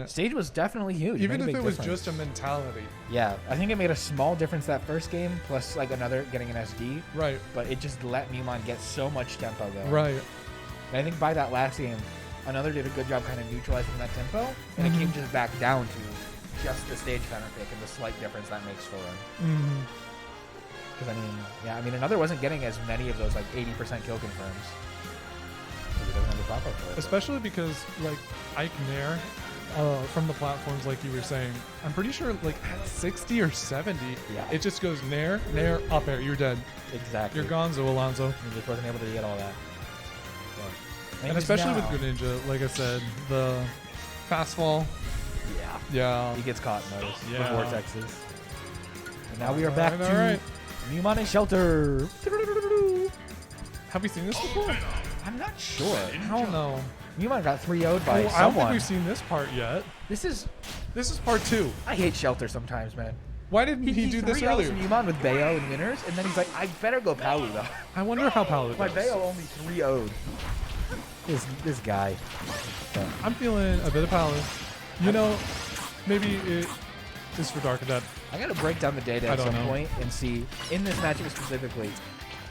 Stage was definitely huge. Even if it was just a mentality. Yeah, I think it made a small difference that first game, plus like another getting an SD. Right. But it just let Mewmon get so much tempo going. Right. And I think by that last game, another did a good job kind of neutralizing that tempo, and it came just back down to just the stage counter pick and the slight difference that makes for him. Because I mean, another wasn't getting as many of those like 80% kill confirms. Because he doesn't have the pop up for it. Especially because like Ike Nair, from the platforms, like you were saying, I'm pretty sure like at 60 or 70, it just goes Nair, Nair, up air, you're dead. Exactly. You're gonzo, Alonzo. He just wasn't able to get all that. And especially with Greninja, like I said, the fast fall. Yeah. He gets caught in those. Yeah. The vortexes. And now we are back to Mewmon and Shelter. Have we seen this before? I'm not sure. I don't know. Mewmon got 3-0'd by someone. I don't think we've seen this part yet. This is part 2. I hate Shelter sometimes, man. Why didn't he do this earlier? Mewmon with Bayo and winners, and then he's like, I better go Palu though. I wonder how Palu My does. Bayo only 3-0'd. This guy. So. I'm feeling a bit of Palu. You know, maybe it is for Dark Adept. I gotta break down the data at some point and see, in this matchup specifically,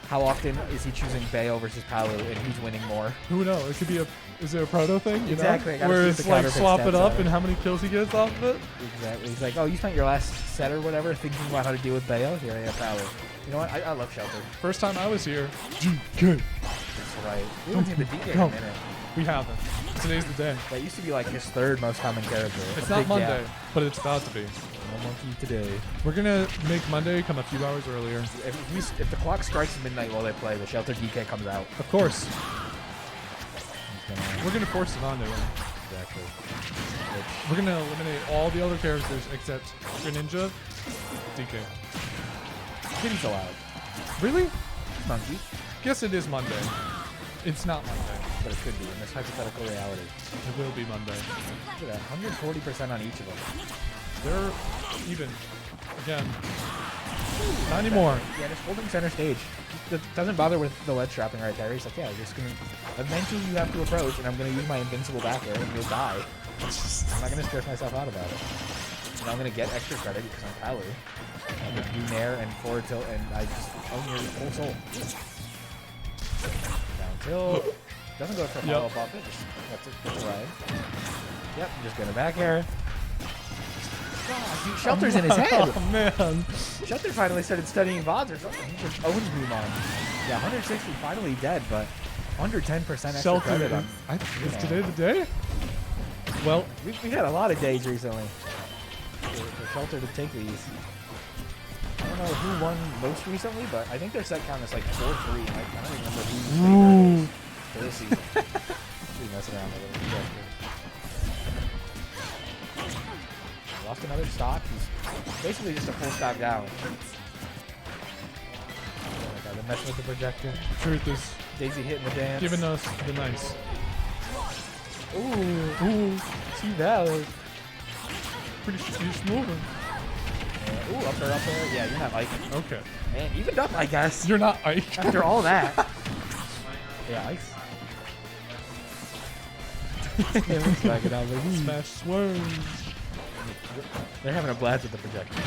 how often is he choosing Bayo versus Palu and who's winning more? Who knows? It could be is it a proto thing? You exactly. know? Where it's like swap it up and how many kills he gets off of it? Exactly. He's like, oh, you spent your last set or whatever thinking about how to deal with Bayo? Here I have Palu. You know what? I love Shelter. First time I was here. DK. That's right. We haven't seen the DK in a minute. We haven't. Today's the day. That used to be like his third most common character. It's not Monday, but it's about to be. No monkey today. We're gonna make Monday come a few hours earlier. If the clock strikes midnight while they play, the Shelter DK comes out. Of course. We're gonna force it onto him. Exactly. We're gonna eliminate all the other characters except Greninja, DK. Kitty's allowed. Really? Monkey. Guess it is Monday. It's not Monday. But it could be in this hypothetical reality. It will be Monday. Look at that, 140% on each of them. They're even. Again. Not anymore. Yeah, just holding center stage. It doesn't bother with the ledge trapping right there. He's like, yeah, just gonna. Eventually you have to approach, and I'm gonna use my invincible back air, and you'll die. I'm not gonna stress myself out about it. And I'm gonna get extra credit because I'm Palu. I'm gonna do Nair and forward tilt, and I just own your whole soul. Down tilt. Doesn't go for a follow-up off it. That's a ride. Yep, just gonna back air. God, Shelter's in his head. Oh, man. Shelter finally started studying VODs or something. He just owns Mewmon. Yeah, 160 finally dead, but under 10% extra Shelter credit on. Is today the day? Well, we've had a lot of days recently for Shelter to take these. I don't know who won most recently, but I think their set count is like 4-3. I don't remember who's for this season. He's messing around a little bit. Lost another stock. He's basically just a full stock down. They're messing with the projector. Truth is, Daisy hitting the dance. giving us the nice. Ooh, see that? Pretty moving. Ooh, up there. Yeah, you're not Ike. Okay. Man, evened up, I guess. You're not Ike. After all that. Yeah, Ike's. Smash swerve. They're having a blast with the projector.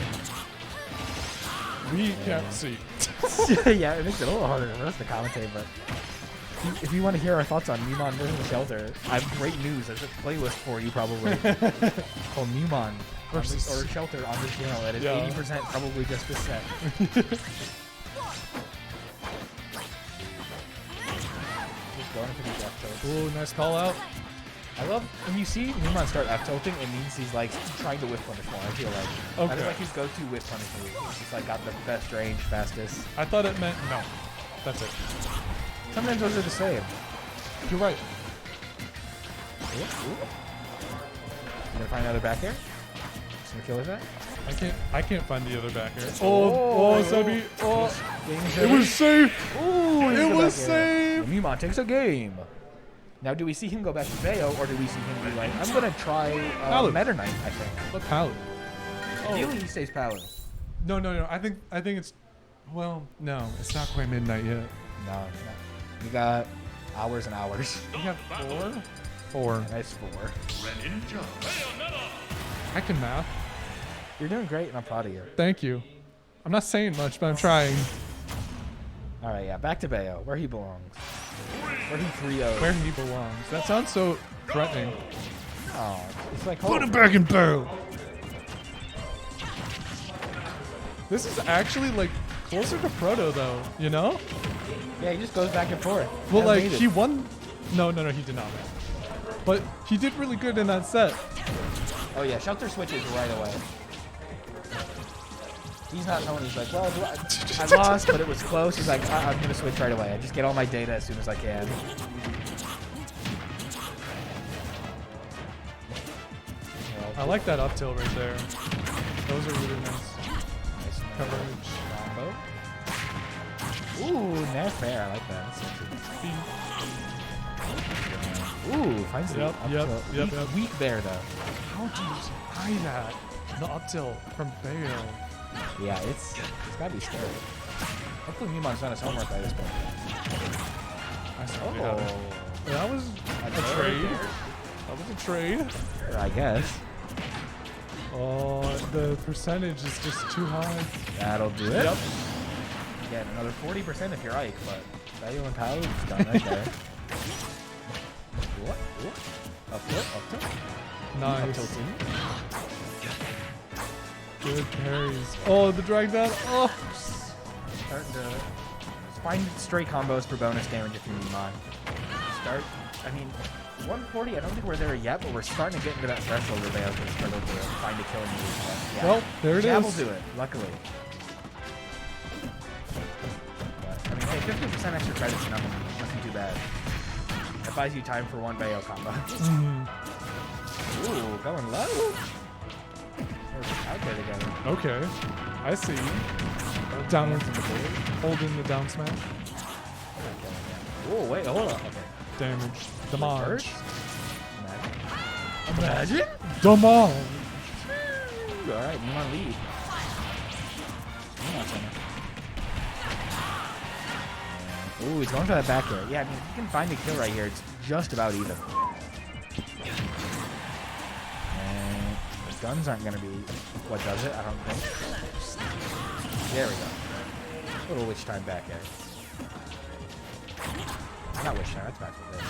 We can't see. Yeah, it makes it a little harder for us to commentate, but if you want to hear our thoughts on Mewmon versus Shelter, I have great news. There's a playlist for you probably called Mewmon or Shelter on this channel that is 80% probably just this set. Just going for these F-tilts. Ooh, nice call out. I love when you see Mewmon start F-tilting, it means he's like trying to whiff punish more, I feel like. Okay. That is like his go-to whiff punish move. He's just like got the best range, fastest. I thought it meant no. That's it. Sometimes those are the same. You're right. Ooh. You gonna find another back air? Just gonna kill with that? I can't find the other back air. Sebi. It was safe. Ooh, it was safe. Mewmon takes a game. Now, do we see him go back to Bayo, or do we see him be like, I'm going to try Meta Knight, I think. What Palu? Ideally, he stays Palu. No. I think it's, well, no. It's not quite midnight yet. No, it's not. We got hours and hours. We have 4? 4. Nice 4. Greninja. I can math. You're doing great, and I'm proud of you. Thank you. I'm not saying much, but I'm trying. All right, yeah, back to Bayo, where he belongs. Where he 3-0'd. Where he belongs. That sounds so threatening. Oh, it's like Put him back in barrel. This is actually like closer to Proto though, you know? Yeah, he just goes back and forth. Well, like Needed. he won. No, he did not. But he did really good in that set. Oh yeah, shelter switches right away. He's not knowing. He's like, well, I lost, but it was close. He's like, I'm gonna switch right away. I just get all my data as soon as I can. I like that up tilt right there. Those are really nice. Nice Coverage. combo. Ooh, nair fair. I like that. That's sexy. Ooh, finds the up tilt. Weak there though. How do you tie that? The up tilt from Bayo. Yeah, it's gotta be scary. Hopefully Mewmon's done his homework by this point. I saw that was a trade. That was a trade. I guess. Oh, the percentage is just too high. That'll do it. Yep. Again, another 40% if you're Ike, but Bayo and Palu is done right there. What? Up tilt. Nice. Up tilting. Good parries. Oh, the drag down. Oh. Starting to find stray combos for bonus damage if you need mine. I mean, 140, I don't think we're there yet, but we're starting to get into that threshold where Bayo can struggle to find a kill in the yeah. Well, there it Jab is. will do it, luckily. But, I mean, hey, 50% extra credit's nothing too bad. That buys you time for one Bayo combo. Ooh, going low. We're out there together. Okay. I see. Downward from the board. Holding the down smash. Oh, wait, hold on. Okay. Damage. Damage. Imagine? Damage. Alright, Mewmon lead. Ooh, he's going for that back air. Yeah, I mean, if you can find a kill right here, it's just about even. And the guns aren't going to be what does it, I don't think. There we go. Little witch time back air. Not witch time, that's back for this.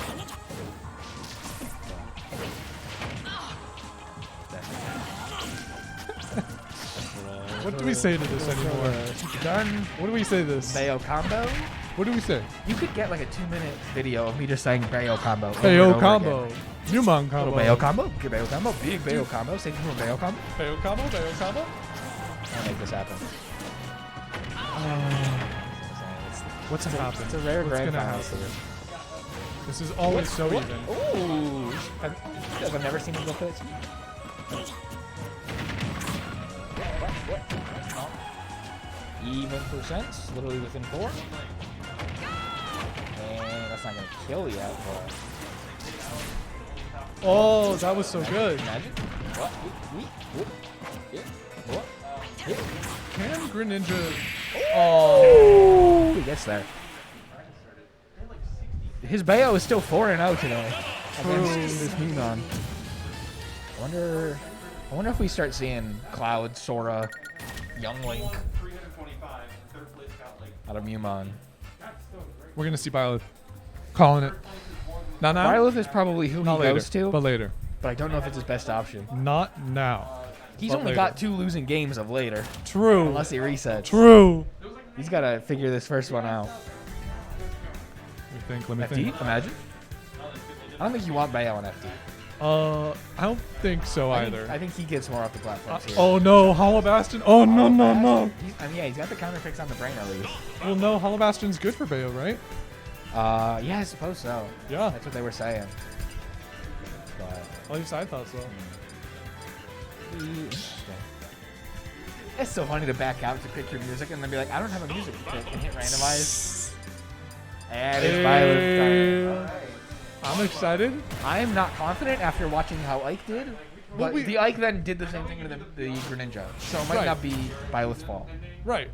What do we say to this anymore? Done. What do we say to this? Bayo combo. What do we say? You could get like a 2-minute video of me just saying Bayo combo. over and Bayo over combo. again. Mewmon combo. Little Bayo combo. Good Bayo combo. Big Bayo combo. Save me from Bayo combo. Bayo combo. Bayo combo. I'll make this happen. What's gonna happen? It's a rare What's grand gonna final. happen? This is always so even. Ooh. I've never seen him go for this. Even percents, literally within 4. And that's not going to kill yet, but... Oh, that was so good. Imagine. What? What? Can Greninja... Oh! He gets there. His Bayo is still 4-0 today against this Mewmon. I wonder if we start seeing Cloud, Sora, Young Link out of Mewmon. We're going to see Byleth. Calling it. Not now? Byleth is probably who Not he later, goes to, but later. but I don't know if it's his best option. Not now. He's But only later. got 2 losing games of later, True. unless he resets. True. He's got to figure this first one out. Let me FD, think. imagine. I don't think you want Bayo on FD. I don't think so either. I think he gets more off the platforms here. Oh no, Hollow Bastion. Oh no, no, no. I mean, yeah, he's got the counter picks on the brain at least. Well, no, Hollow Bastion's good for Bayo, right? Yeah, I suppose so. Yeah. That's what they were saying. But At least I thought so. interesting. It's so funny to back out to pick your music and then be like, I don't have a music pick and hit randomize. And it's Byleth. I'm excited. I am not confident after watching how Ike did. But the Ike then did the same thing to the Greninja. So it might not be Byleth's fault. Right.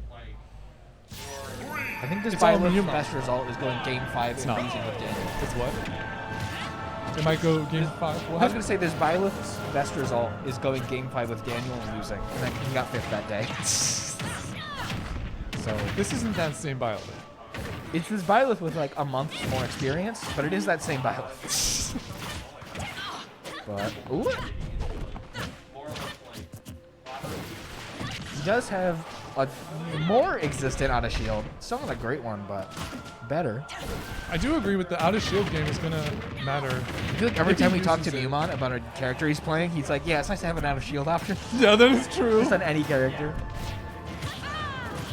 I think this It's all Byleth's Mewmon. best result is going game 5 and not. freezing with damage. It's what? It might go game 5. I was going to say this Byleth's best result is going game 5 with Daniel and losing. And then he got 5th that day. So This isn't that same Byleth. it's this Byleth with like a month more experience, but it is that same Byleth. But, ooh. He does have a more existent out of shield. Still not a great one, but better. I do agree with the out of shield game is gonna matter. I feel like every time we talk to Mewmon about a character he's playing, he's like, yeah, it's nice to have an out of shield option. Yeah, that is true. Just on any character.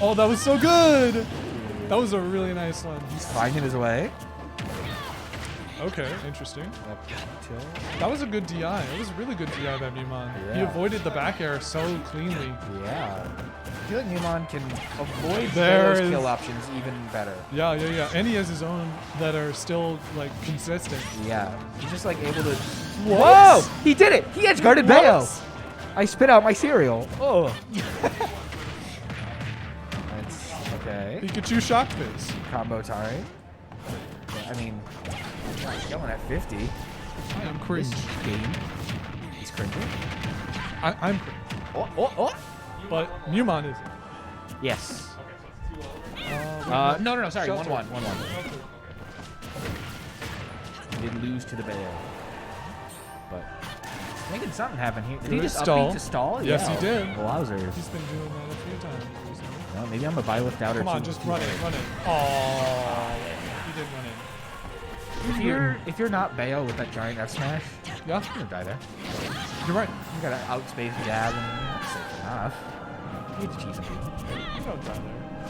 Oh, that was so good. That was a really nice one. He's finding his way. Okay, interesting. Up till That was a good DI. It was a really good DI by Mewmon. He Yeah. avoided the back air so cleanly. yeah. I feel like Mewmon can avoid There those is- kill options even better. Yeah, yeah, yeah. And he has his own that are still like consistent. Yeah. He's just like able to. What? Whoa! He did it! He edge guarded What? Bayo! I spit out my cereal. Oh. That's okay. Pikachu shock face. Combo time. Yeah, I mean, he's going at 50. I am cringe. This game. He's cringing. I'm cringe. Oh, oh, oh! But Mewmon isn't. Yes. Uh, No, sorry. Shelter. 1-1. 1-1. He did lose to the Bayo. But making something happen here. Did he Good just stall. upbeat to stall? Yes, Yeah. he did. Wowzers. He's been doing that a few times recently. Well, maybe I'm a Byleth doubter. Come on, too. just run it, run it. Oh, he did run it. If you're not Bayo with that giant F smash, Yeah, you're gonna die there. you're right. You got an outspace jab and that's safe enough. You get to cheese some people. You don't die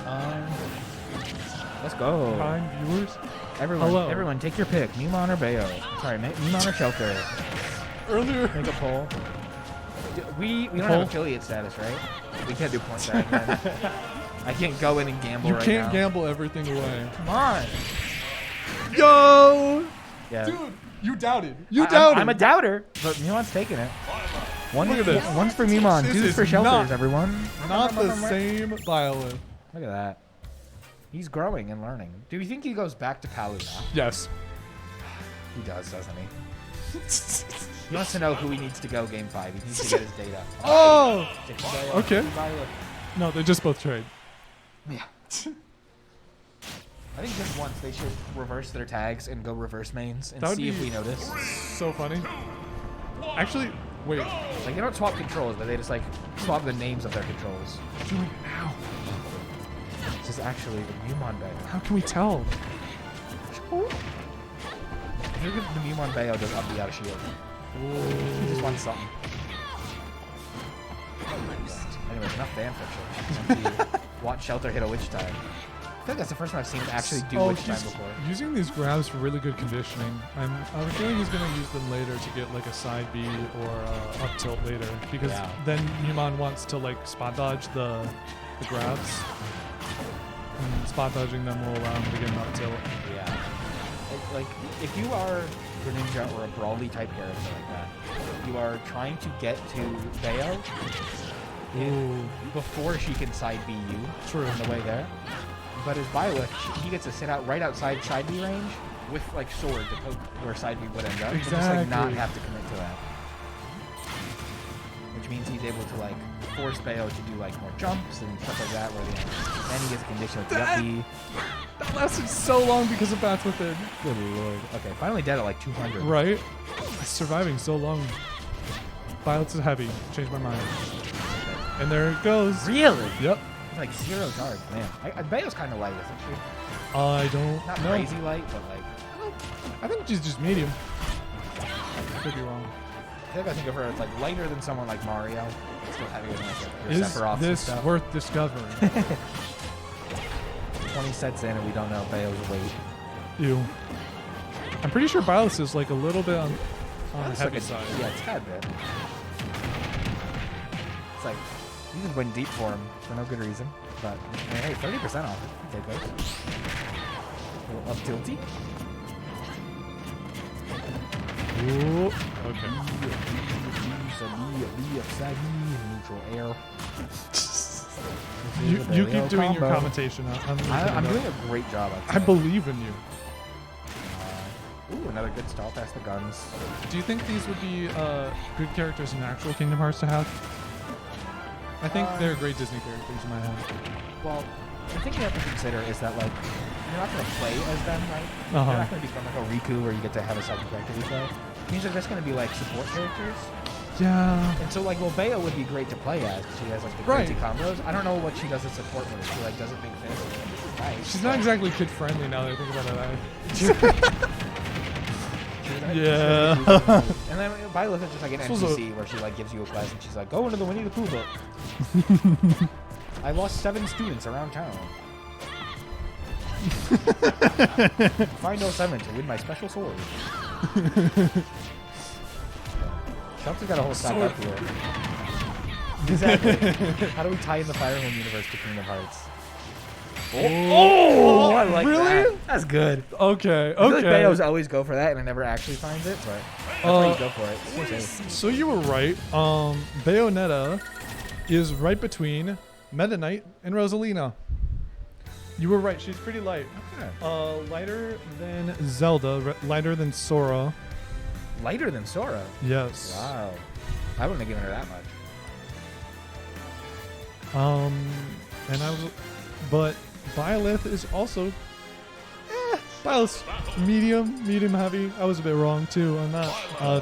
there. Let's go. Kind viewers. Everyone, Hello. everyone, take your pick. Mewmon or Bayo? Sorry, Mewmon or Shelter? Earlier. Make a poll. We don't Poll? have affiliate status, right? We can't do points there again. I can't go in and gamble You right can't now. gamble everything away. Come on. Yo! Yeah. Dude, you doubted. You I'm- doubted. I'm a doubter, but Mewmon's taking it. Look at this. One's for Mewmon, This two's is for Shelters, not- everyone. Not the same Byleth. Look at that. He's growing and learning. Do you think he goes back to Palutena? Yes. He does, doesn't he? He wants to know who he needs to go game 5. He needs to get his data. Oh! Okay. Byleth. No, they just both trade. Yeah. I think just once they should reverse their tags and go reverse mains and That would see if be- we notice. So funny. Actually, wait. Like they don't swap controls, but they just like swap the names of their controls. Do it now. This is actually the Mewmon Bayo. How can we tell? I think if the Mewmon Bayo does up the out of shield. He just wants something. Anyways, enough fan fiction. Watch Shelter hit a witch time. I think that's the first time I've seen him actually do witch time he's before. using these grabs for really good conditioning. I'm feeling he's going to use them later to get like a side B or up tilt later because Yeah. then Mewmon wants to like spot dodge the grabs. And spot dodging them will allow him to get an up tilt. Yeah. Like, if you are Greninja or a Brawly type character like that, you are trying to get to Bayo before she can side B you. True. On the way there. But as Byleth, he gets to sit out right outside side B range with like sword to poke where side B would end up. And just like not Exactly. have to commit to that. Which means he's able to like force Bayo to do like more jumps and stuff like that where then he gets a condition with the up B. That lasted so long because of Bats Within. Good lord. Okay, finally dead at like 200. Right? Surviving so long. Violence is heavy. Changed my mind. And there it goes. Really? Yep. It's like 0 charge, man. Bayo's kind of light, isn't she? I don't Not know. crazy light, but like I think she's just medium. Could be wrong. I think I think of her as like lighter than someone like Mario. But still heavier than like her Is Sephiroths and this stuff. worth discovering? 20 sets in and we don't know Bayo's weight. Ew. I'm pretty sure Byleth is like a little bit on the That's heavy like a, side. yeah, it's tad bit. It's like you just went deep for him for no good reason. But I mean, hey, 30% off. Okay, good. A little up tilty. Ooh. Okay. Neutral air. You keep doing your commentation. I'm I'm doing a great job. I believe in you. Ooh, another good stall past the guns. Do you think these would be good characters in actual Kingdom Hearts to have? I think they're great Disney characters in my head. Well, the thing you have to consider is that, like, you're not going to play as them, right? You're not going to become like a Riku where you get to have a second character you play. These are just going to be, like, support characters. Yeah. And so, like, well, Bayo would be great to play as because she has, like, the crazy combos. I don't know what she does as support when she, like, doesn't make sense. Nice. She's not exactly kid-friendly now that I think about it. Yeah. And then Byleth is just like an NPC where she, like, gives you a quest and she's like, go into the Winnie the Pooh book. I lost 7 students around town. Find 07 to win my special sword. Shelter's got a whole stack up here. Exactly. How do we tie in the Fire Emblem universe to Kingdom Hearts? Oh, I like that. That's good. Okay, I feel like Bayos always go for that, and I never actually find it, but that's why you go for it. So you were right. Bayonetta is right between Meta Knight and Rosalina. You were right. She's pretty light. Okay. Lighter than Zelda. Lighter than Sora. Lighter than Sora? Yes. Wow. I wouldn't have given her that much. But Byleth is also Byleth's medium heavy. I was a bit wrong too on that.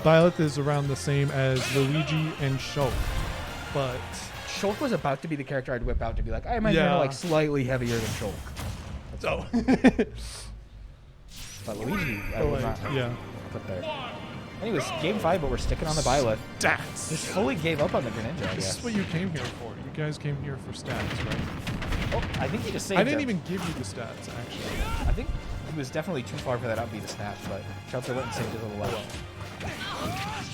Byleth is around the same as Luigi and Shulk, but Shulk was about to be the character I'd whip out to be like, I imagine her like slightly heavier than Shulk. So, but Luigi, I would not put there. Anyways, game 5, but we're sticking on the Byleth. Stats. Just fully gave up on the Greninja, I guess. This is what you came here for. You guys came here for stats, right? Oh, I think he just saved I didn't even give you the stats, actually. I think he was definitely too far for that upbeat to snatch, but Shelter went and saved his little life.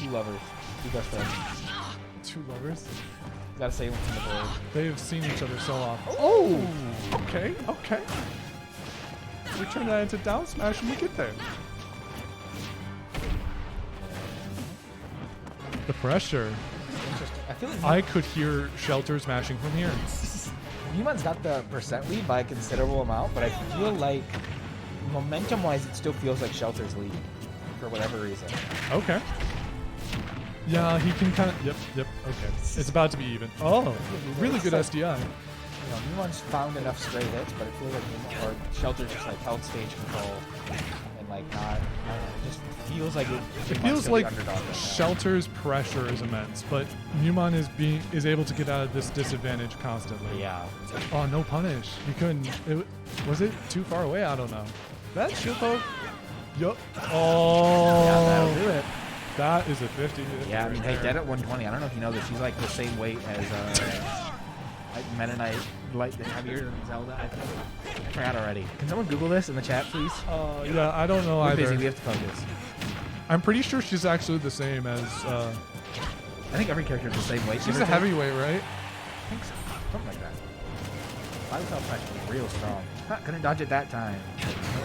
2 lovers. 2 best friends. 2 lovers? Gotta save them from the board. They have seen each other so often. Oh! Okay. We turn that into down smash when we get there. The pressure. I feel like I could hear Shelter smashing from here. Mewmon's got the percent lead by a considerable amount, but I feel like momentum-wise, it still feels like Shelter's lead for whatever reason. Okay. Yeah, he can kind of. Yep. Okay. It's about to be even. Oh, really good SDI. You know, Mewmon's found enough straight hits, but it feels like Shelter's just like held stage control and like not. I don't know, it just feels like it feels like right Shelter's pressure is immense, but Mewmon is able to get out of this disadvantage constantly. Yeah. Oh, no punish. He couldn't. Was it too far away? I don't know. That shield poke. Yup. Oh. Yeah, that'll do it. That is a 50. Yeah, I mean, hey, dead at 120. I don't know if you know that she's like the same weight as Meta Knight, light heavier than Zelda. I forgot already. Can someone Google this in the chat, please? Yeah, I don't know We're either. busy. We have to focus. I'm pretty sure she's actually the same as. I think every character is the same weight. She's a heavyweight, right? I think so. Something like that. I was pressure real strong. Couldn't dodge it that time.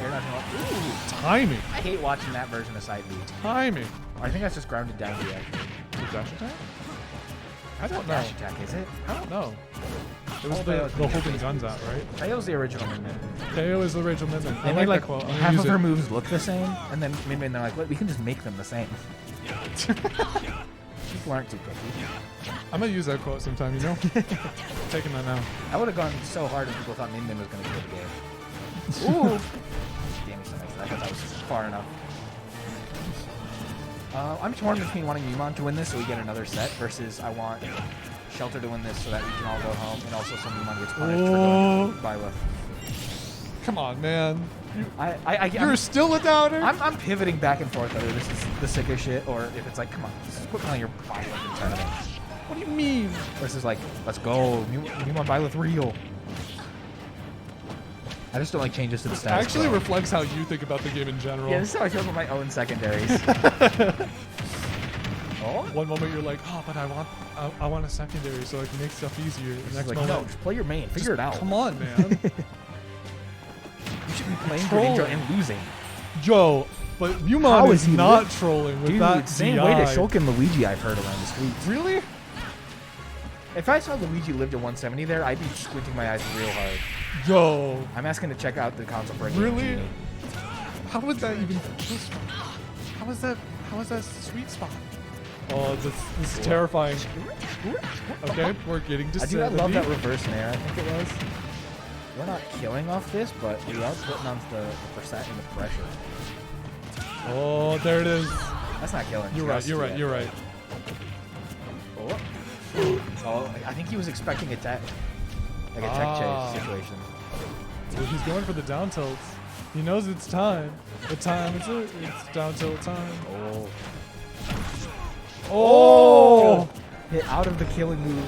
Ooh, timing. I hate watching that version of side B. Timing. I think that's just grounded down B actually. The dash attack? I don't know. Dash attack, is it? I don't know. It was the holding guns out, right? Tayo's the original Min-Min. Tayo is the original Min-Min. They made like half of her moves look the same, and then Min-Min they're like, we can just make them the same. People aren't too picky. I'm gonna use that quote sometime, you know? Taking that now. I would have gone so hard if people thought Min-Min was gonna kill the game. Ooh! Damn, he's so nice. I thought that was far enough. I'm torn between wanting Mewmon to win this so we get another set versus I want Shelter to win this so that we can all go home and also so Mewmon gets punished for going Byleth. Come on, man. You're still a doubter? I'm pivoting back and forth whether this is the sickest shit or if it's like, come on, quit calling your Byleth in tournament. What do you mean? Versus like, let's go, Mewmon Byleth real. I just don't like changes to the stats. Actually reflects how you think about the game in general. Yeah, this is how I feel about my own secondaries. One moment you're like, oh, but I want a secondary so I can make stuff easier. The next like, moment, no, just play your main. Figure it out. Come on, man. You should be playing Greninja and losing. Yo, but Mewmon is not trolling with that same way to Shulk and Luigi I've heard around the streets. Really? If I saw Luigi live to 170 there, I'd be squinting my eyes real hard. Yo. I'm asking to check out the console for a game. Really? How would that even... How is that sweet spot? Oh, this is terrifying. Okay, we're getting to 70. I love that reverse nair, I think it was. We're not killing off this, but we are putting on the percent and the pressure. Oh, there it is. That's not killing. You're right. Oh. So I think he was expecting a tech, like a tech chase situation. So he's going for the down tilts. He knows it's time. It's down tilt time. Oh! Hit out of the killing move.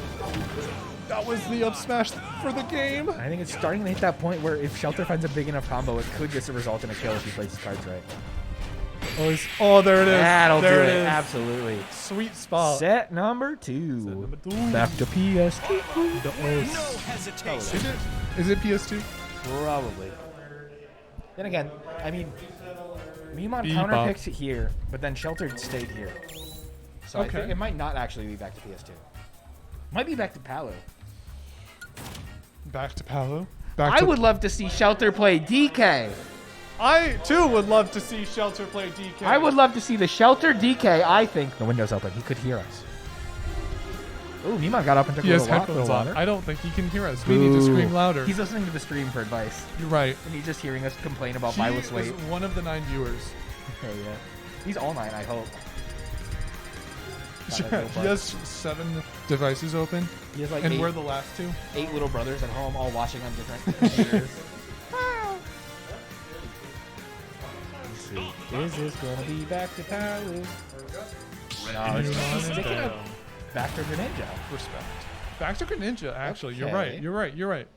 That was the up smash for the game. I think it's starting to hit that point where if Shelter finds a big enough combo, it could just result in a kill if he plays his cards right. Oh, there it is. That'll there do it it. is. Absolutely. Sweet spot. Set number 2. Back to PS2. Is it PS2? Probably. Then again, I mean, Mewmon Bebop. counterpicked here, but then Sheltered stayed here. So I Okay. think it might not actually be back to PS2. Might be back to Palu. Back to Palu. I would love to see Shelter play DK. I too would love to see Shelter play DK. I would love to see the Shelter DK. I think the window's open. He could hear us. Ooh, Mewmon got up and took He a has little walk. headphones on. I don't think he can hear us. We need to scream louder. He's listening to the stream for advice, You're right. and he's just hearing us complain about He Byleth's is weight. one of the 9 viewers. Okay, yeah. He's all 9, I hope. Sure. He has 7 devices open, He has like and 8, we're the last 2. 8 little brothers at home, all watching on different computers. Let's see. Is this gonna be back to Palu? No, it's Mewmon and sticking up Bayo. back to Greninja. Respect. Back to Greninja, actually. Okay. You're right.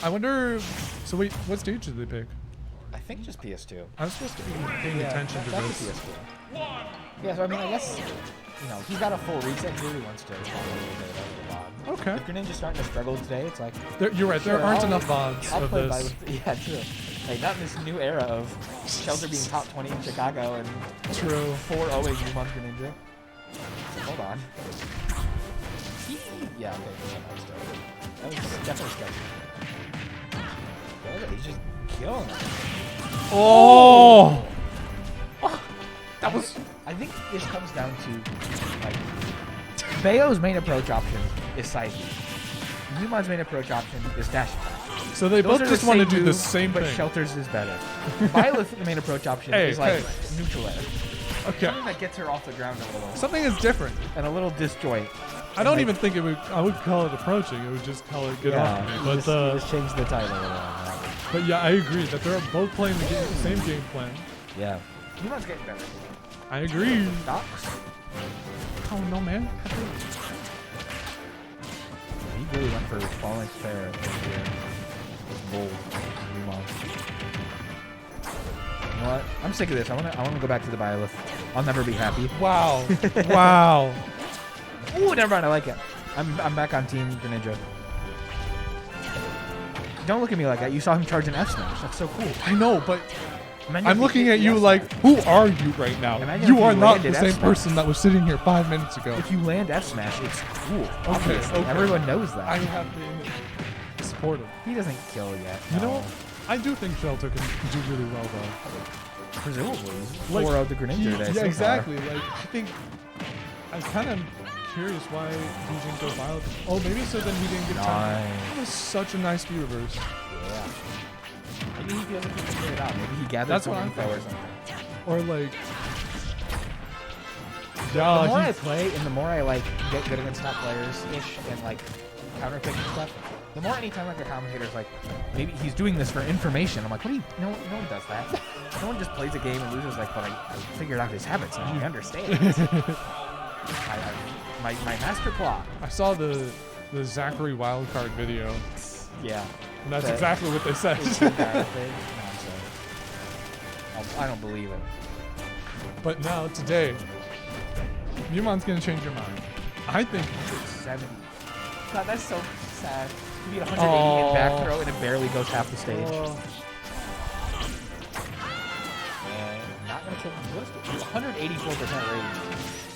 I wonder... So wait, what stage did they pick? I think just PS2. I was supposed to be paying attention to that's this. a PS2. Yeah, so I mean, I guess, you know, he's got a full reset here. He wants to follow a little bit of the VOD. Okay. If Greninja's starting to struggle today, it's like, You're right, there sure, aren't I'll- enough VODs I'll of play this. Yeah, true. Hey, not in this new era of Shelter being top 20 in Chicago and True. 4-0ing Mewmon Greninja. Hold on. Yeah, okay. That was definitely sketchy. He's just killing him. Oh! That was. I think this comes down to like Bayo's main approach option is side B. Mewmon's main approach option is dash attack. So they Those both are just the want to same do the move, same but thing. Shelter's is better. Byleth, the main approach option is like neutral air. Okay. Something that gets her off the ground a little. Something is different. And a little disjoint. I don't even think I would call it approaching. It would just call it get off me. You But just changed the title a little on that. but yeah, I agree that they're both playing the same game plan. Yeah. Mewmon's getting better. I agree. Docs. Oh no, man. He really went for falling fair here. Bold. Mewmon. You know what? I'm sick of this. I wanna go back to the Byleth. I'll never be happy. Wow. Wow. Ooh, never mind. I like it. I'm back on Team Greninja. Don't look at me like that. You saw him charge an F smash. That's so cool. I know, but Imagine I'm if looking he at hit you the F like, smash. who are you right now? Imagine You if are you not landed the F same smash. person that was sitting here 5 minutes ago. If you land F smash, it's cool. Obviously. okay. Everyone knows that. I have been supportive. He doesn't kill yet. You no. know, I do think Shelter can do really well though. Presumably. Like, 4-0 the Greninja today. Yeah, so exactly. Like I think I'm kind of curious why he didn't go Byleth. Oh, maybe so then he didn't get time. That was such a nice view reverse. Far. Yeah. Maybe he feels like he can figure it out. Maybe he gathered That's some what I'm info or something. Or like, The more yeah, I play and the more I like get good against top players ish and like counterpick and stuff, the more anytime like a commentator's like, maybe he's doing this for information. I'm like, what do you? No one does that. No one just plays a game and loses like, but I figured out his habits and I understand. My master plot. I saw the Zachary wildcard video, Yeah. and that's The- exactly what they said. It's that thing. No, I'm sorry. I don't believe it. But now today, Mewmon's gonna change your mind. I think 70. God, that's so sad. You beat 180 in back throw and it barely goes half the stage. Not gonna kill him. 184% rage.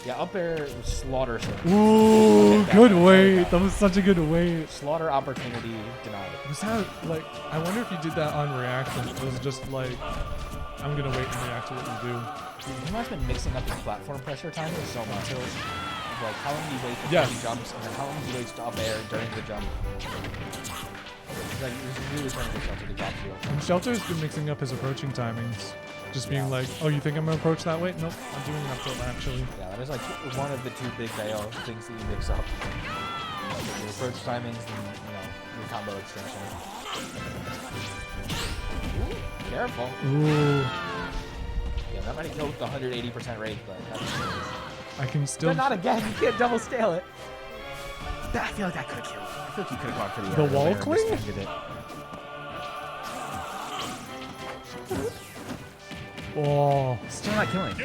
Yeah, up air slaughter. ooh, good weight. That was such a good weight. Slaughter opportunity denied. Was that like? I wonder if he did that on reaction. It was just like, I'm gonna wait and react to what you do. He must have been mixing up his platform pressure timing so much. Like how long do you wait before he jumps, and then how long do you wait to up air during the jump? He's like, he's really trying to get Shelter to drop shield. And Shelter's been mixing up his approaching timings. Just being like, oh, you think I'm gonna approach that way? Nope, I'm doing an up tilt actually. Yeah, that is like one of the two big Bayo things that you mix up. Your approach timings and, your combo extension. Ooh, careful. Ooh. Yeah, that might have killed the 180% rate, but that's I can still. But not again. You can't double scale it. I feel like that could have killed it. I feel like you could have gone for the wall cling? It. Oh. Still not killing.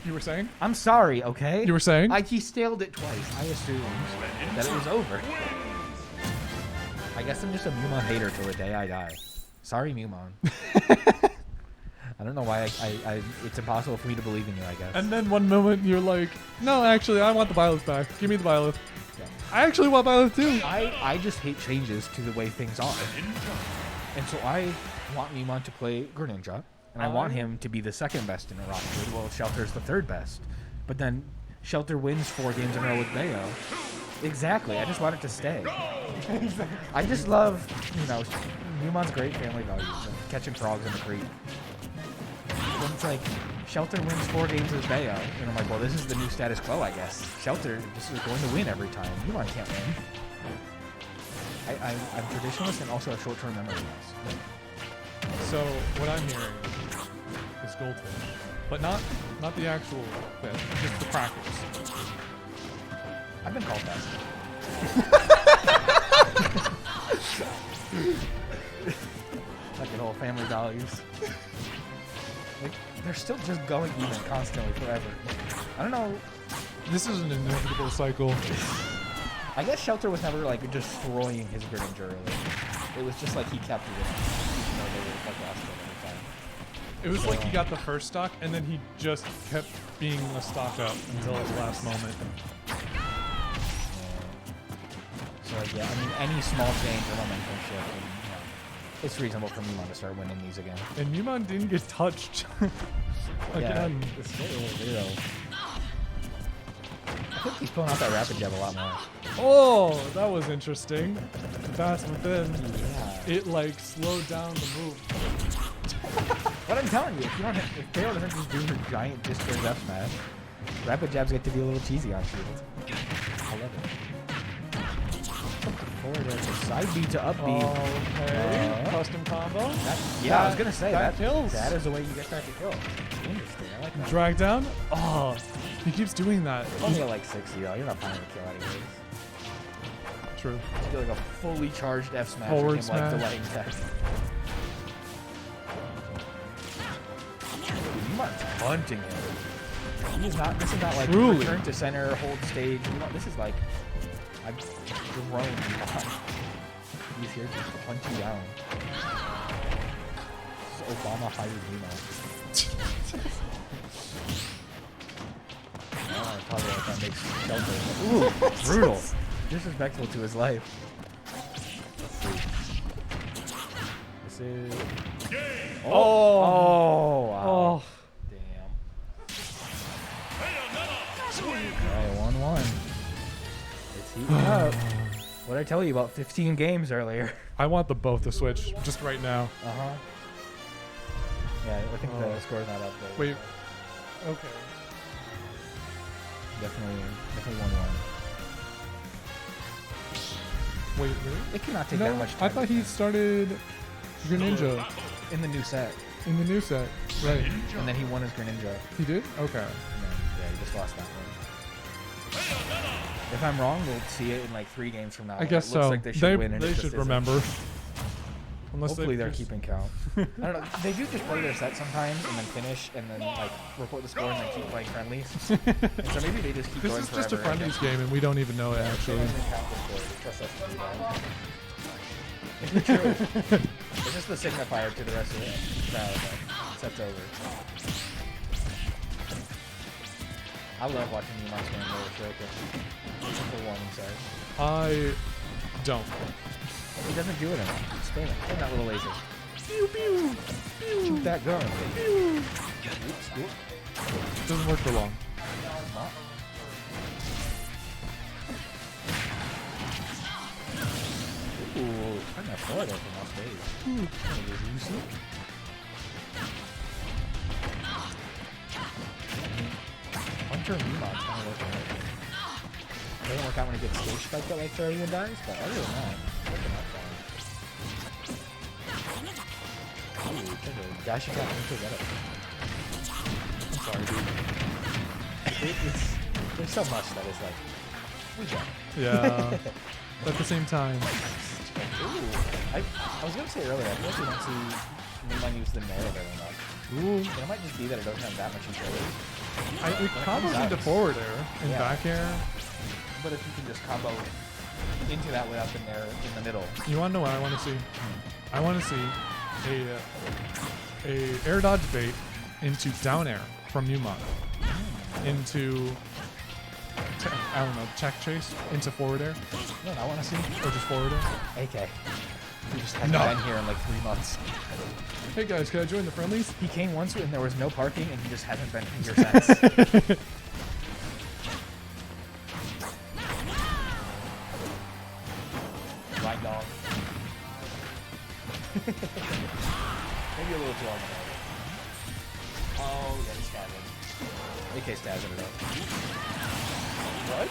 You were saying? I'm sorry, okay? You were saying? He scaled it twice. I assumed that it was over. I guess I'm just a Mewmon hater till the day I die. Sorry, Mewmon. I don't know why it's impossible for me to believe in you, I guess. And then one moment you're like, no, actually, I want the Byleth back. Give me the Byleth. Yeah. I actually want Byleth too. I just hate changes to the way things are. And so I want Mewmon to play Greninja. And I want him to be the second best in a Rockford. Well, Shelter's the third best. But then Shelter wins 4 games in a row with Bayo. Exactly. I just want it to stay. I just love, Mewmon's great family values. Catching frogs in the creek. When it's like, Shelter wins 4 games with Bayo. And I'm like, well, this is the new status quo, I guess. Shelter just is going to win every time. Mewmon can't win. I'm traditionalist and also a short-term memory loss. So what I'm hearing is goldfish, but not the actual fish, just the crackers. I've been called that. Like an old family values. Like, they're still just going even constantly forever. I don't know. This is an inevitable cycle. I guess Shelter was never like destroying his Greninja early. It was just like he kept it in. Even though they were like last every time. It was like he got the first stock and then he just kept being a stock up until the last moment. So like, yeah, I mean, any small change or momentum shift, and, it's reasonable for Mewmon to start winning these again. And Mewmon didn't get touched again. Yeah, it's still a little weirdo. I think he's pulling out that rapid jab a lot more. Oh, that was interesting. Fast within. Yeah. It like slowed down the move. What I'm telling you, if Bayo doesn't just do her giant discharge F smash, rapid jabs get to be a little cheesy on shield. I love it. Forward air to side B to up B. Okay. Custom combo. I was gonna say that kills. That is the way you get that to kill. Interesting. I like that. Drag down. Oh, he keeps doing that. Only at like 60 though. You're not finding a kill anyways. True. You do like a fully charged F smash Forward with him, like smash. delaying tech. Mewmon's hunting him. This is not like Truly. return to center, hold stage. This is like I've grown Mewmon. He's here to hunt you down. This is Obama hired Mewmon. Probably like that makes Shelter. Ooh, brutal. Disrespectful to his life. Let's see. This is. Oh! Wow. Oh. Damn. Alright, 1-1. It's heating up. What did I tell you about 15 games earlier? I want the both to switch just right now. Uh-huh. Yeah, I think the score's not up there. Wait. Okay. Definitely 1-1. Wait, really? It cannot take that much time. I thought he started Greninja in the new set. in the new set. Right. And then he won his Greninja. He did? Okay. And then, yeah, he just lost that one. If I'm wrong, we'll see it in like 3 games from now. I guess it looks so. like they should win. And they it just should isn't. remember. Unless Hopefully they're just- keeping count. I don't know. They do just play their set sometimes and then finish and then like report the score and then keep playing friendlies. And so maybe they just keep This going is just a forever and friendlies game and we don't even know it they actually. don't even count the score. They trust us to do that. It's true. It's just the signifier to the rest of the crowd that set's over. I love watching Mewmon spam lower shuriken. Simple warning side. I don't. He doesn't do it enough. Spam it. Spam that little laser. Pew pew. Shoot that gun. Pew. Doesn't work for long. Ooh, kind of Florida from off stage. Hunter and Mewmon kind of working out. Doesn't work out when he gets stage spiked at like 30 and dies, but other than that, working out fine. Ooh, take a dash attack into get it. I'm sorry, dude. There's so much that is like, we go. Yeah. At the same time. Ooh, I was gonna say earlier, I feel like we don't see Mewmon use the Nair very much. Ooh. But it might just be that it doesn't have that much utility. It combos into forward air and back air. But if you can just combo into that without the Nair in the middle. You want to know what I want to see? I want to see a air dodge bait into down air from Mewmon. Into, I don't know, check chase into forward air. No, I want to see. Or just forward air. AK. He just hasn't been here in like 3 months. Hey guys, can I join the friendlies? He came once and there was no parking and he just hasn't been here since. Right dog. Maybe a little too long. Oh, yeah, he's stabbing. AK stabbing it up. What?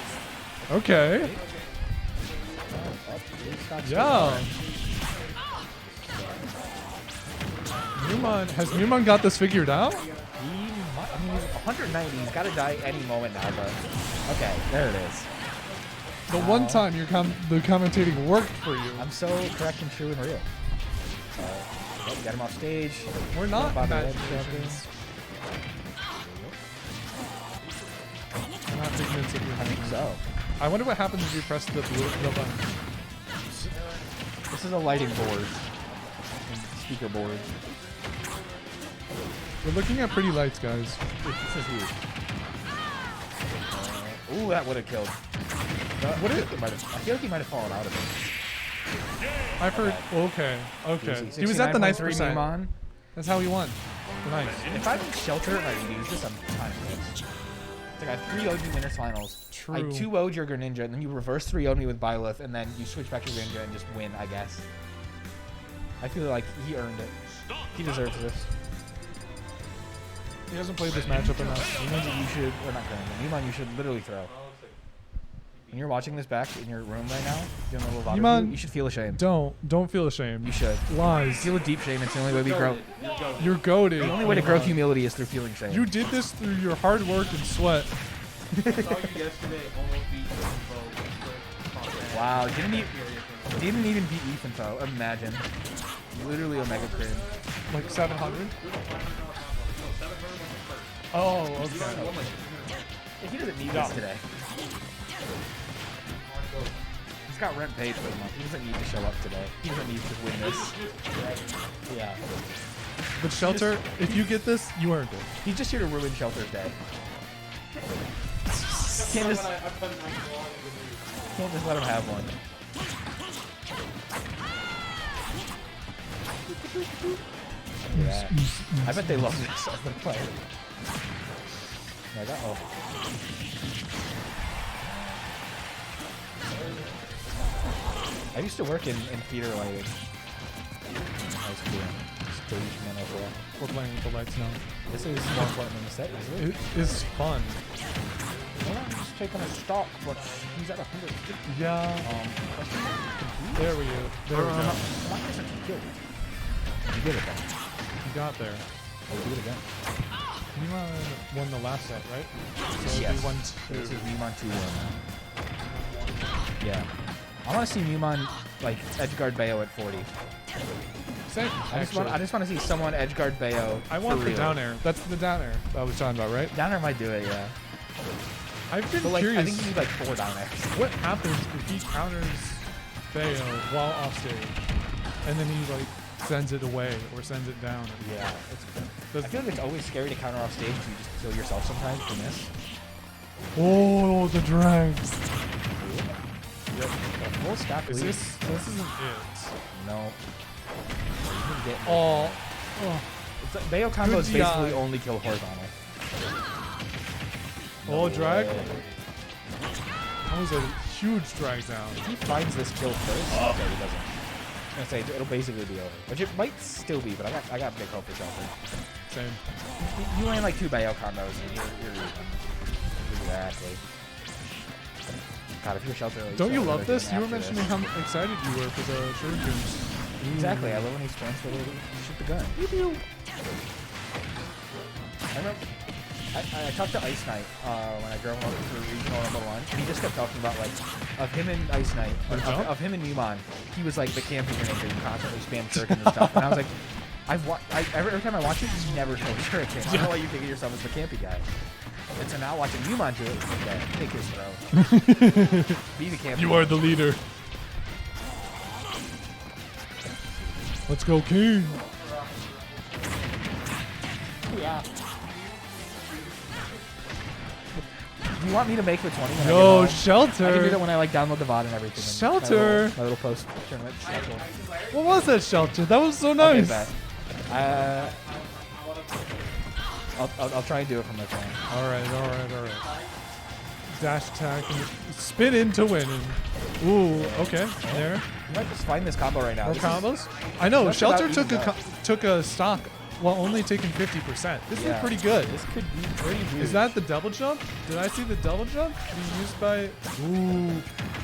Okay. Yeah. Mewmon, has Mewmon got this figured out? He might, I mean, he's 190. He's got to die any moment now, but okay, there it is. The one time the commentating worked for you. I'm so correct and true and real. We got him off stage. We're not in that champions. I'm not convinced if you I think so. I wonder what happens if you press the button. This is a lighting board. And speaker board. We're looking at pretty lights, guys. This is huge. Ooh, that would have killed. I feel like he might have fallen out of it. I've heard. Okay. He was at the nice percent. That's how he won. The nice. If I can shelter it like use this, I'm kind of pissed. It's like I have 3 OG winners finals. True. I 2-0'd your Greninja, and then you reverse 3-0'd me with Byleth, and then you switch back to Greninja and just win, I guess. I feel like he earned it. He deserves this. He hasn't played this matchup enough. Greninja, you should, or not Greninja, Mewmon, you should literally throw. When you're watching this back in your room right now, doing a little VOD review, you should feel ashamed. Don't feel ashamed. You should. Lies. Feel a deep shame. It's the only way we grow. You're goated. The only way to grow humility is through feeling shame. You did this through your hard work and sweat. Wow, didn't even beat Ethan though. Imagine. Literally Omega Crin. Like 700? Oh, okay. If he doesn't need this today. He's got rent paid for the month. He doesn't need to show up today. He doesn't need to win this. Yeah. But Shelter, if you get this, you earned it. He's just here to ruin Shelter's day. Can't just let him have one. Yeah. I bet they love this as the player. Like, uh-oh. I used to work in theater lighting. High school. Stage manager. We're playing with the lights now. This is more important than the set, isn't it? It is fun. Well, I'm just taking a stock, but he's at 150. Yeah. There we go. There we go. Not just you killed it. You did it then. You got there. We'll do it again. Mewmon won the last set, right? So yes. we won This 2. is Mewmon 2-1 now. Yeah. I want to see Mewmon like edgeguard Bayo at 40. Same. I just want to see someone edgeguard Bayo. I want the real. down air. That's the down air that I was talking about, right? Down air might do it, yeah. I've been But like, curious. I think you need like 4 down airs. What happens if he counters Bayo while off stage, and then he like sends it away or sends it down? Yeah. I feel like it's always scary to counter off stage. You just kill yourself sometimes to miss. Oh, the drag. Yep. Full stack lead. This isn't it. No. You need to get. Oh. It's like Bayo combos basically only kill horizontal. Oh, drag. That was a huge drag down. If he finds this kill first, okay, he doesn't. I'm gonna say it'll basically be over, which it might still be, but I got big hope for Shelter. Same. You land like 2 Bayo combos, and you're exactly. God, if you're Shelter, like, don't you love this? You were mentioning how excited you were for the shurikens. Exactly. I love when he spams for the shoot the gun. Pew pew. I remember. I talked to Ice Knight when I drove him over to regional #1, and he just kept talking about like of him and Ice Knight, of him and Mewmon. He was like the camping Greninja who constantly spammed shuriken and stuff, and I was like, every time I watch it, he never shows shuriken. I don't know why you think of yourself as the campy guy. And so now watching Mewmon do it, okay, take his throw. Be the campy. You are the leader. Let's go, King. Yeah. Do you want me to make the 20? No, Shelter. I can do that when I like download the VOD and everything. Shelter. My little post tournament schedule. What was that, Shelter? That was so nice. Okay, I'll try and do it from my phone. All right. Dash attack and spin into winning. Ooh, okay. There. You might just find this combo right now. More combos? I know. Shelter about took a stock while only taking 50%. This is pretty good. This could be pretty good. Is that the double jump? Did I see the double jump being used by... Ooh.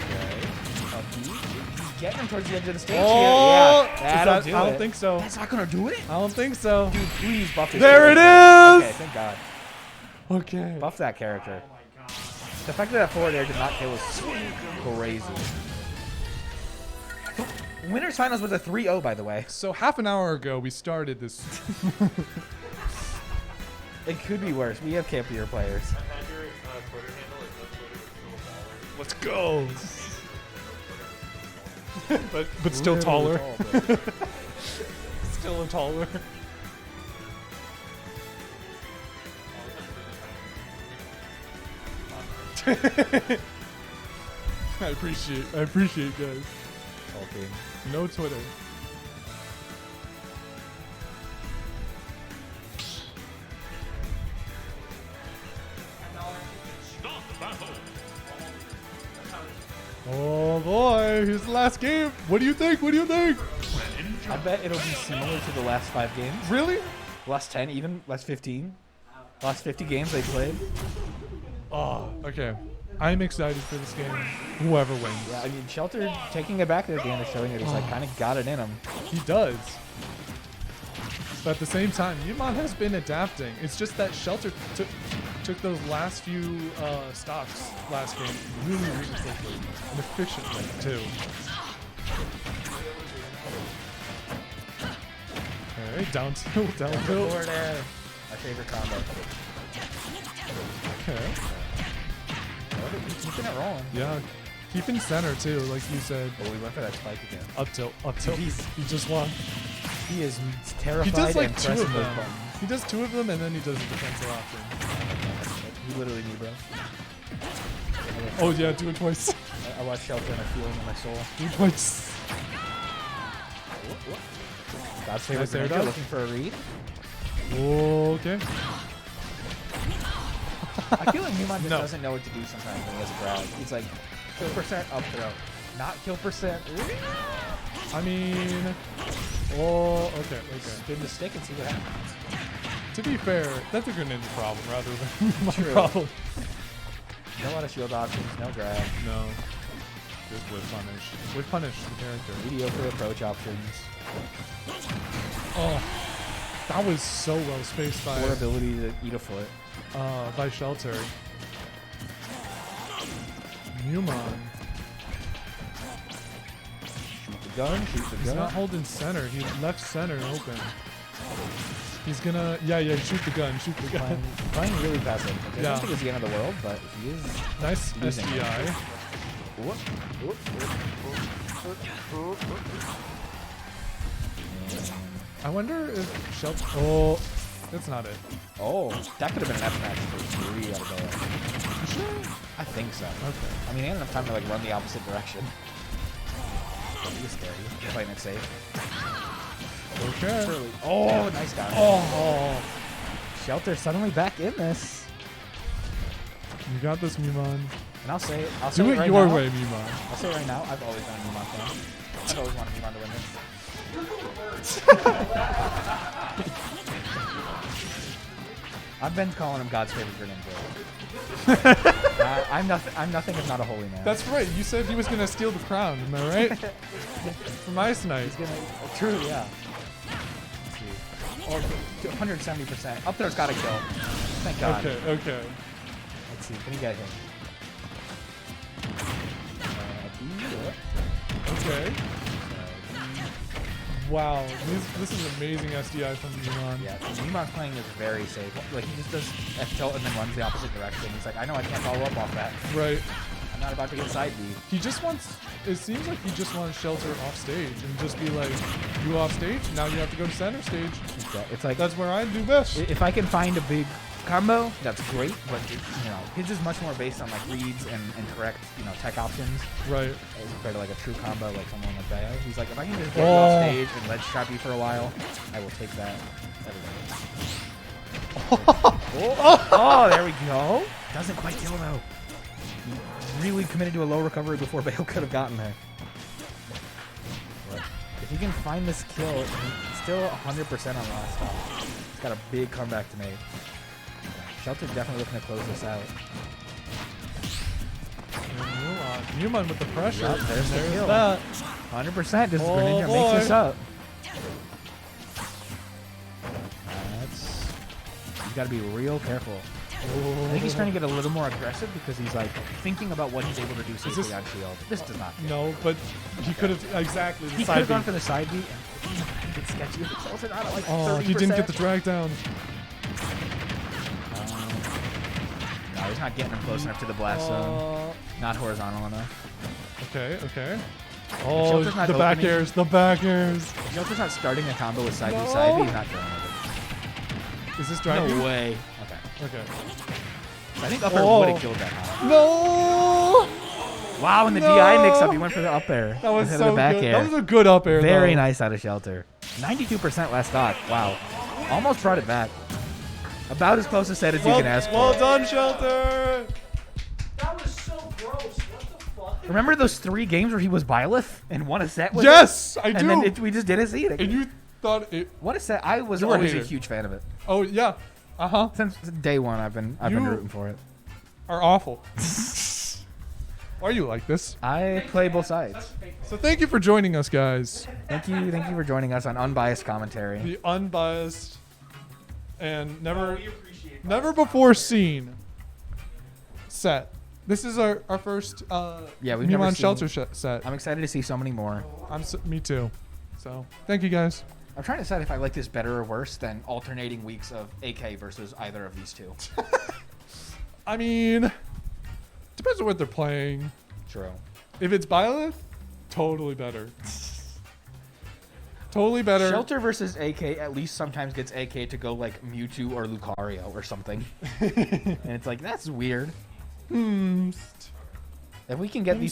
Okay. He's getting him towards the edge of the stage Oh! here. Yeah, I don't think so. That's not going to do it? I don't think so. Dude, please buff this There it character. is! Okay, thank God. Okay. Buff that character. The fact that forward air did not kill was crazy. Winners Finals was a 3-0, by the way. So half an hour ago, we started this. It could be worse. We have campier players. Let's go. but still taller. Still taller. I appreciate guys. Okay. No Twitter. Oh boy, here's the last game. What do you think? I bet it'll be similar to the last 5 games. Really? Last 10, even last 15. Last 50 games they played. Oh, okay. I'm excited for this game. Whoever wins. Yeah, I mean, Shelter taking it back at the end is showing that he's like kind of got it in him. He does. But at the same time, Mewmon has been adapting. It's just that Shelter took those last few stocks last game really quickly and efficiently too. Okay, down tilt. Forward air. My favorite combo. Okay. He's keeping it rolling. Yeah. Keep in center too, like you said. Oh, we went for that spike again. Up tilt. He just won. He is terrified. He does like and 2 pressing of those them. buttons. He does 2 of them and then he does a defensive option. You literally me, bro. Oh yeah, do it twice. I watched Shelter and I feel it in my soul. Do it twice. God's favorite Greninja looking for a read. Okay. I feel like Mewmon just doesn't know what to do sometimes when he has a grab. He's like, kill percent, up throw. Not kill percent. I mean... Oh, okay. Spin the stick and see what happens. To be fair, that's a Greninja problem rather than my problem. No lot of shield options, no grab. No. Just whip punish. Whip punish the character. Mediocre approach options. Oh, that was so well spaced by... Poor ability to eat a foot. By Shelter. Mewmon. Shoot the gun. He's not holding center. He left center open. He's gonna... Yeah, shoot the gun. Playing really passive. I don't think it's the end of the world, but he is... Nice SDI. I wonder if Shelter... Oh, that's not it. Oh, that could have been an F match for 3 out of there. Sure? I think so. Okay. I mean, he had enough time to like run the opposite direction. He was scary. He's playing it safe. Okay. Oh, nice down. Oh. Shelter suddenly back in this. You got this, Mewmon. And I'll say Do it right your now, way, Mewmon. I'll say right now, I've always been a Mewmon fan. I've always wanted Mewmon to win this. I've been calling him God's favorite Greninja. I'm nothing if not a holy man. That's right. You said he was gonna steal the crown. Am I right? From Ice Knight. He's gonna. True, yeah. Let's see. Or 170%. Up there's got to kill. Thank God. Okay. Let's see. Can he get him? Okay. Wow, this is amazing SDI from Mewmon. Yeah, Memon's playing is very safe. Like, he just does F tilt and then runs the opposite direction. He's like, I know I can't follow up off that. Right. I'm not about to get side B. He just wants, it seems like he just wants Shelter off stage and just be like, you off stage, now you have to go to center stage. It's like, that's where I do best. If I can find a big combo, that's great, but his is much more based on like reads and correct, tech options. Right. As compared to like a true combo like someone like Bayo. He's like, if I can just get you off stage and ledge trap you for a while, I will take that. Oh, there we go. Doesn't quite kill though. He really committed to a low recovery before Bayo could have gotten there. But if he can find this kill, he's still 100% on last stop. He's got a big comeback to make. Shelter's definitely looking to close this out. Mewmon with the pressure. Yep, there's the kill. That. 100%. This Greninja makes this up. You got to be real careful. I think he's trying to get a little more aggressive because he's like thinking about what he's able to do safely on shield. This does not. No, but he could have exactly. He could have gone for the side beat. And it's sketchy. It's also not at like 30%. He didn't get the drag down. No, he's not getting him close enough to the blast zone. Not horizontal enough. Okay. Oh, the back airs. The back airs. Shelter's not starting a combo with side B, side B. He's not doing it. Is this drag? No way. Okay. I think up air would have killed that. No! Wow, and the DI mix up, he went for the up air. That was so good. Back air. That was a good up air. Very nice out of Shelter. 92% last stock. Wow. Almost brought it back. About as close a set as you can ask for. Well done, Shelter! That was so gross. What the fuck? Remember those 3 games where he was Byleth and won a set with Yes, I do. And then we just didn't see it again. And you thought it... What a set. I was always a huge fan of it. Oh, yeah. Uh-huh. Since day one, I've been rooting for it. Are awful. Why are you like this? I play both sides. So thank you for joining us, guys. Thank you for joining us on Unbiased Commentary. The unbiased and never before seen set. This is our first we've never Mewmon seen, Shelter set. I'm excited to see so many more. Me too. So thank you, guys. I'm trying to decide if I like this better or worse than alternating weeks of AK versus either of these two. I mean, depends on what they're playing. True. If it's Byleth, totally better. Totally better. Shelter versus AK at least sometimes gets AK to go like Mewtwo or Lucario or something. And it's like, that's weird. If we can get these